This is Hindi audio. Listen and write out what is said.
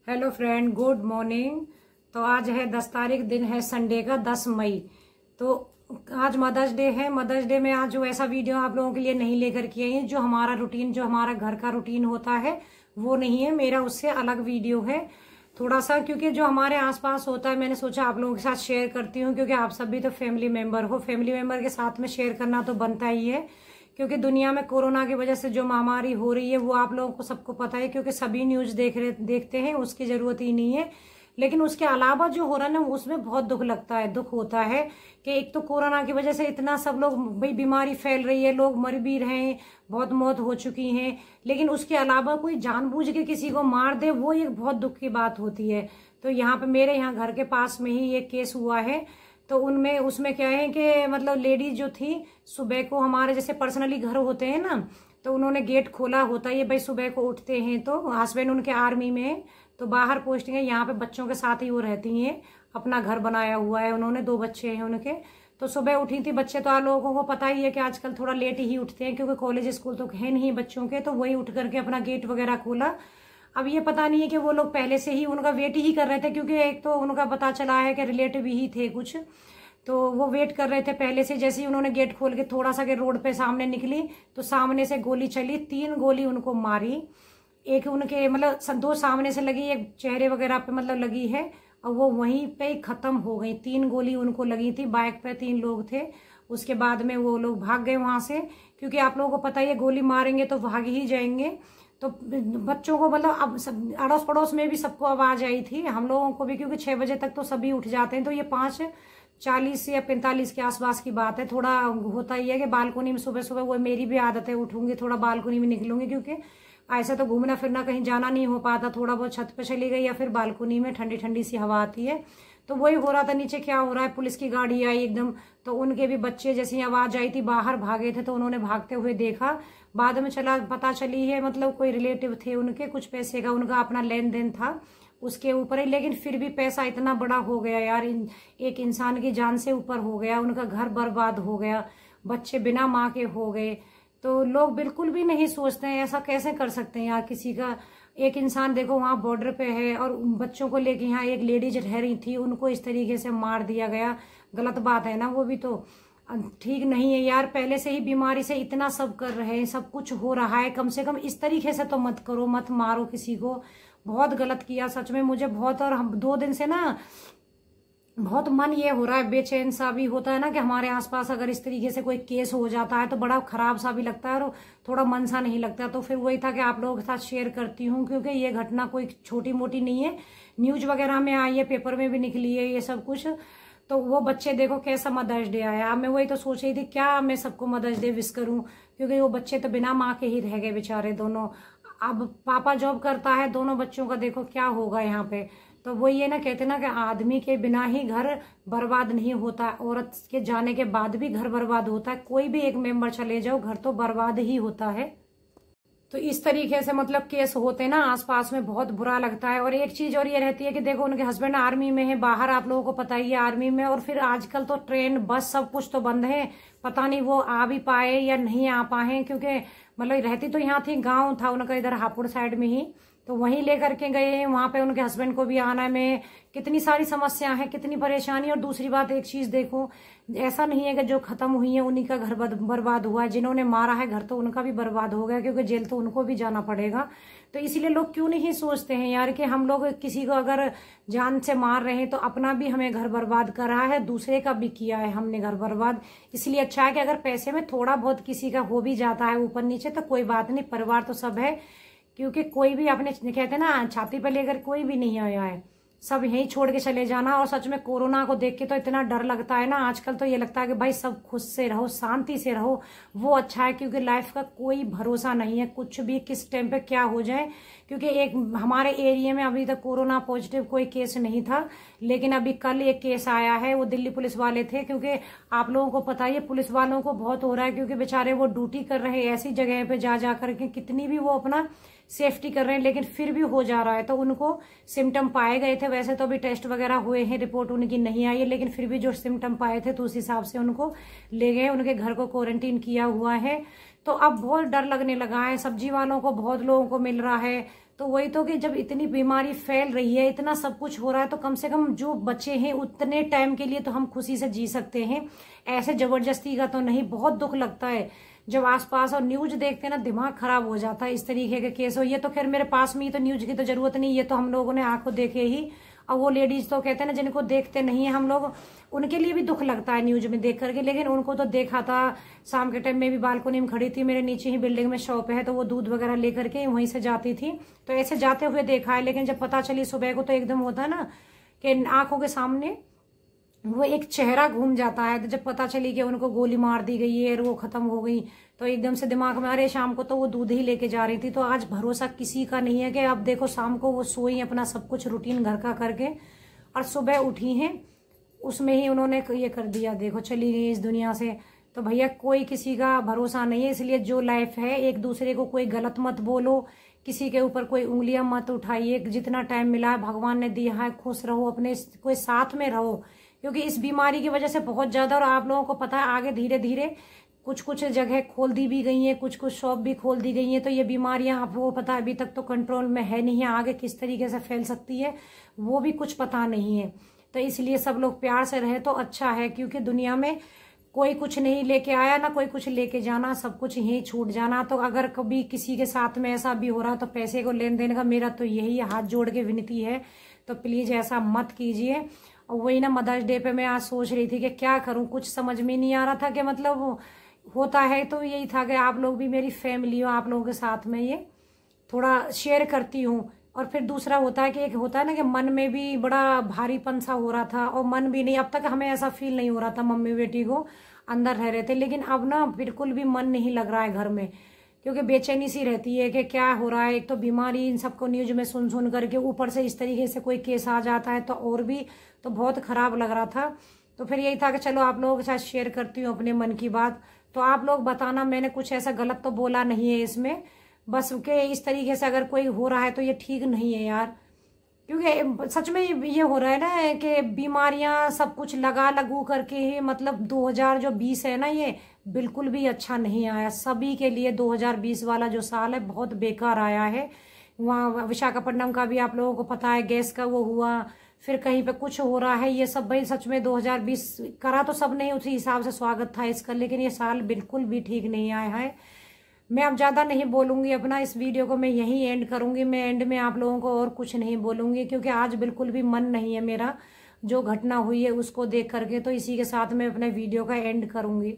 Hello friend, good morning. तो आज है 10 तारीख, दिन है संडे का 10 मई। तो आज मदर्स डे है। मदर्स डे में आज जो ऐसा वीडियो आप लोगों के लिए नहीं लेकर के आई है, जो हमारा रूटीन, जो हमारा घर का रूटीन होता है वो नहीं है। मेरा उससे अलग वीडियो है थोड़ा सा, क्योंकि जो हमारे आसपास होता है मैंने सोचा आप लोगों के साथ शेयर करती हूँ, क्योंकि आप सब भी तो फैमिली मेंबर हो। फैमिली मेंबर के साथ में शेयर करना तो बनता ही है, क्योंकि दुनिया में कोरोना की वजह से जो महामारी हो रही है वो आप लोगों को सबको पता है, क्योंकि सभी न्यूज देखते हैं, उसकी जरूरत ही नहीं है। लेकिन उसके अलावा जो हो रहा है ना, उसमें बहुत दुख लगता है, दुख होता है कि एक तो कोरोना की वजह से इतना सब लोग, भाई बीमारी फैल रही है, लोग मर भी रहे हैं, बहुत मौत हो चुकी है। लेकिन उसके अलावा कोई जानबूझ के किसी को मार दे, वो एक बहुत दुख की बात होती है। तो यहाँ पे मेरे यहाँ घर के पास में ही एक केस हुआ है। तो उनमें उसमें क्या है कि मतलब लेडीज जो थी, सुबह को हमारे जैसे पर्सनली घर होते हैं ना, तो उन्होंने गेट खोला होता है, ये भाई सुबह को उठते हैं, तो हस्बैंड उनके आर्मी में है, तो बाहर पोस्टिंग है, यहाँ पे बच्चों के साथ ही वो रहती हैं, अपना घर बनाया हुआ है उन्होंने, 2 बच्चे हैं उनके। तो सुबह उठी थी, बच्चे तो आप लोगों को पता ही है कि आजकल थोड़ा लेट ही उठते हैं, क्योंकि कॉलेज स्कूल तो है नहीं बच्चों के, तो वही उठ करके अपना गेट वगैरह खोला। अब ये पता नहीं है कि वो लोग पहले से ही उनका वेट ही कर रहे थे, क्योंकि एक तो उनका पता चला है कि रिलेटिव ही थे कुछ, तो वो वेट कर रहे थे पहले से। जैसे ही उन्होंने गेट खोल के थोड़ा सा के रोड पे सामने निकली, तो सामने से गोली चली, 3 गोली उनको मारी। एक उनके मतलब 2 सामने से लगी, एक चेहरे वगैरह पे मतलब लगी है, और वो वहीं पे ही खत्म हो गई। 3 गोली उनको लगी थी, बाइक पे 3 लोग थे। उसके बाद में वो लोग भाग गए वहां से, क्योंकि आप लोगों को पता ही है गोली मारेंगे तो भाग ही जाएंगे। तो बच्चों को मतलब अब सब अड़ोस पड़ोस में भी सबको आवाज आई थी, हम लोगों को भी, क्योंकि 6 बजे तक तो सभी उठ जाते हैं। तो ये 5:40 या 45 के आसपास की बात है। थोड़ा होता ही है कि बालकोनी में सुबह सुबह, वो मेरी भी आदत है, उठूंगी थोड़ा बालकोनी में निकलूंगी, क्योंकि ऐसा तो घूमना फिरना कहीं जाना नहीं हो पाता। थोड़ा बहुत छत पे चली गई या फिर बालकोनी में, ठंडी ठंडी सी हवा आती है। तो वही हो रहा था, नीचे क्या हो रहा है, पुलिस की गाड़ी आई एकदम, तो उनके भी बच्चे जैसी आवाज आई थी बाहर भागे थे, तो उन्होंने भागते हुए देखा। बाद में पता चली है मतलब कोई रिलेटिव थे उनके, कुछ पैसे का उनका अपना लेन देन था उसके ऊपर ही। लेकिन फिर भी पैसा इतना बड़ा हो गया यार, एक इंसान की जान से ऊपर हो गया, उनका घर बर्बाद हो गया, बच्चे बिना माँ के हो गए। तो लोग बिल्कुल भी नहीं सोचते हैं, ऐसा कैसे कर सकते हैं यार किसी का। एक इंसान देखो वहां बॉर्डर पे है, और बच्चों को लेके यहाँ एक लेडीज रह रही थी, उनको इस तरीके से मार दिया गया। गलत बात है ना, वो भी तो ठीक नहीं है यार। पहले से ही बीमारी से इतना सब कर रहे हैं, सब कुछ हो रहा है, कम से कम इस तरीके से तो मत करो, मत मारो किसी को। बहुत गलत किया सच में, मुझे बहुत, और हम 2 दिन से ना बहुत मन ये हो रहा है, बेचैन सा भी होता है ना, कि हमारे आसपास अगर इस तरीके से कोई केस हो जाता है तो बड़ा खराब सा भी लगता है, और थोड़ा मन सा नहीं लगता। तो फिर वही था कि आप लोगों के साथ शेयर करती हूँ, क्योंकि ये घटना कोई छोटी मोटी नहीं है, न्यूज वगैरह में आई है, पेपर में भी निकली है ये सब कुछ। तो वो बच्चे देखो कैसा मदर्स डे आया। अब मैं वही तो सोच रही थी क्या मैं सबको मदर्स डे विश करूं, क्योंकि वो बच्चे तो बिना माँ के ही रह गए बेचारे दोनों। अब पापा जॉब करता है, दोनों बच्चों का देखो क्या होगा यहाँ पे। तो वो ये ना कहते ना कि आदमी के बिना ही घर बर्बाद नहीं होता, औरत के जाने के बाद भी घर बर्बाद होता है। कोई भी एक मेंबर चले जाओ, घर तो बर्बाद ही होता है। तो इस तरीके से मतलब केस होते ना आसपास में, बहुत बुरा लगता है। और एक चीज और ये रहती है कि देखो उनके हस्बैंड आर्मी में है, बाहर आप लोगों को पता ही है आर्मी में, और फिर आजकल तो ट्रेन बस सब कुछ तो बंद है, पता नहीं वो आ भी पाए या नहीं आ पाए, क्योंकि मतलब रहती तो यहाँ थी, गाँव था उनका इधर हापुड़ साइड में ही, तो वहीं लेकर के गए हैं। वहां पे उनके हस्बैंड को भी आना में कितनी सारी समस्या है, कितनी परेशानी। और दूसरी बात एक चीज देखो, ऐसा नहीं है कि जो खत्म हुई है उन्हीं का घर बर्बाद हुआ है, जिन्होंने मारा है घर तो उनका भी बर्बाद हो गया, क्योंकि जेल तो उनको भी जाना पड़ेगा। तो इसीलिए लोग क्यों नहीं सोचते हैं यार कि हम लोग किसी को अगर जान से मार रहे हैं तो अपना भी हमें घर बर्बाद कर रहा है, दूसरे का भी किया है हमने घर बर्बाद। इसलिए अच्छा है कि अगर पैसे में थोड़ा बहुत किसी का हो भी जाता है ऊपर नीचे तो कोई बात नहीं, परिवार तो सब है, क्योंकि कोई भी अपने कहते हैं ना छाती पर लेकर कोई भी नहीं आया है, सब यहीं छोड़ के चले जाना। और सच में कोरोना को देख के तो इतना डर लगता है ना आजकल, तो ये लगता है कि भाई सब खुश से रहो, शांति से रहो, वो अच्छा है, क्योंकि लाइफ का कोई भरोसा नहीं है, कुछ भी किस टाइम पे क्या हो जाए। क्योंकि एक हमारे एरिया में अभी तक कोरोना पॉजिटिव कोई केस नहीं था, लेकिन अभी कल एक केस आया है, वो दिल्ली पुलिस वाले थे। क्योंकि आप लोगों को पता ही है पुलिस वालों को बहुत हो रहा है, क्योंकि बेचारे वो ड्यूटी कर रहे हैं ऐसी जगह पे जा करके, कितनी भी वो अपना सेफ्टी कर रहे हैं, लेकिन फिर भी हो जा रहा है। तो उनको सिम्टम पाए गए थे, वैसे तो अभी टेस्ट वगैरह हुए हैं, रिपोर्ट उनकी नहीं आई है, लेकिन फिर भी जो सिम्टम पाए थे तो उस हिसाब से उनको ले गए, उनके घर को क्वारंटीन किया हुआ है। तो अब बहुत डर लगने लगा है, सब्जी वालों को बहुत लोगों को मिल रहा है, तो वही तो कि जब इतनी बीमारी फैल रही है, इतना सब कुछ हो रहा है, तो कम से कम जो बच्चे हैं उतने टाइम के लिए तो हम खुशी से जी सकते हैं, ऐसे जबरदस्ती का तो नहीं। बहुत दुख लगता है जब आसपास और न्यूज देखते हैं ना, दिमाग खराब हो जाता है। इस तरीके के केस हो, ये तो खैर मेरे पास में ही, तो न्यूज की तो जरूरत नहीं, ये तो हम लोगों ने आंखों देखे ही। और वो लेडीज तो कहते हैं ना जिनको देखते नहीं है हम लोग, उनके लिए भी दुख लगता है न्यूज में देख करके। लेकिन उनको तो देखा था, शाम के टाइम में भी बालकोनी में खड़ी थी, मेरे नीचे ही बिल्डिंग में शॉप है, तो वो दूध वगैरह लेकर के वहीं से जाती थी, तो ऐसे जाते हुए देखा है। लेकिन जब पता चली सुबह को, तो एकदम होता है ना कि आंखों के सामने वो एक चेहरा घूम जाता है। तो जब पता चली कि उनको गोली मार दी गई है और वो खत्म हो गई, तो एकदम से दिमाग में, अरे शाम को तो वो दूध ही लेके जा रही थी। तो आज भरोसा किसी का नहीं है कि अब देखो शाम को वो सोई अपना सब कुछ रूटीन घर का करके, और सुबह उठी हैं उसमें ही उन्होंने ये कर दिया, देखो चली गई इस दुनिया से। तो भैया कोई किसी का भरोसा नहीं है, इसलिए जो लाइफ है एक दूसरे को कोई गलत मत बोलो, किसी के ऊपर कोई उंगलियां मत उठाइए। जितना टाइम मिला है भगवान ने दिया है, खुश रहो, अपने कोई साथ में रहो, क्योंकि इस बीमारी की वजह से बहुत ज्यादा, और आप लोगों को पता है आगे धीरे धीरे कुछ कुछ जगह खोल दी भी गई है, कुछ कुछ शॉप भी खोल दी गई है। तो ये बीमारियां आपको पता है अभी तक तो कंट्रोल में है नहीं है, आगे किस तरीके से फैल सकती है वो भी कुछ पता नहीं है। तो इसलिए सब लोग प्यार से रहे तो अच्छा है, क्योंकि दुनिया में कोई कुछ नहीं लेके आया, ना कोई कुछ लेके जाना, सब कुछ यहीं छूट जाना। तो अगर कभी किसी के साथ में ऐसा भी हो रहा तो पैसे को लेन देन का मेरा तो यही हाथ जोड़ के विनती है, तो प्लीज ऐसा मत कीजिए। और वही ना, मदर्स डे पे मैं आज सोच रही थी कि क्या करूं, कुछ समझ में नहीं आ रहा था कि मतलब होता है तो यही था कि आप लोग भी मेरी फैमिली हो, आप लोगों के साथ में ये थोड़ा शेयर करती हूँ। और फिर दूसरा होता है कि एक होता है ना कि मन में भी बड़ा भारीपन सा हो रहा था, और मन भी नहीं, अब तक हमें ऐसा फील नहीं हो रहा था, मम्मी बेटी को अंदर रह रहे थे, लेकिन अब ना बिल्कुल भी मन नहीं लग रहा है घर में, क्योंकि बेचैनी सी रहती है कि क्या हो रहा है। एक तो बीमारी इन सबको न्यूज में सुन सुन करके, ऊपर से इस तरीके से कोई केस आ जाता है तो और भी तो बहुत खराब लग रहा था। तो फिर यही था कि चलो आप लोगों के साथ शेयर करती हूँ अपने मन की बात। तो आप लोग बताना, मैंने कुछ ऐसा गलत तो बोला नहीं है इसमें, बस के इस तरीके से अगर कोई हो रहा है तो ये ठीक नहीं है यार, क्योंकि सच में ये हो रहा है ना कि बीमारियां सब कुछ लगा लगू करके ही, मतलब 2020 है ना, ये बिल्कुल भी अच्छा नहीं आया सभी के लिए। 2020 वाला जो साल है बहुत बेकार आया है। वहाँ विशाखापट्टनम का भी आप लोगों को पता है, गैस का वो हुआ, फिर कहीं पे कुछ हो रहा है, ये सब भाई सच में 2020 करा तो सब नहीं, उसी हिसाब से स्वागत था इसका, लेकिन ये साल बिल्कुल भी ठीक नहीं आया है। मैं अब ज़्यादा नहीं बोलूँगी, अपना इस वीडियो को मैं यहीं एंड करूँगी। मैं एंड में आप लोगों को और कुछ नहीं बोलूँगी, क्योंकि आज बिल्कुल भी मन नहीं है मेरा जो घटना हुई है उसको देख करके। तो इसी के साथ मैं अपने वीडियो का एंड करूँगी।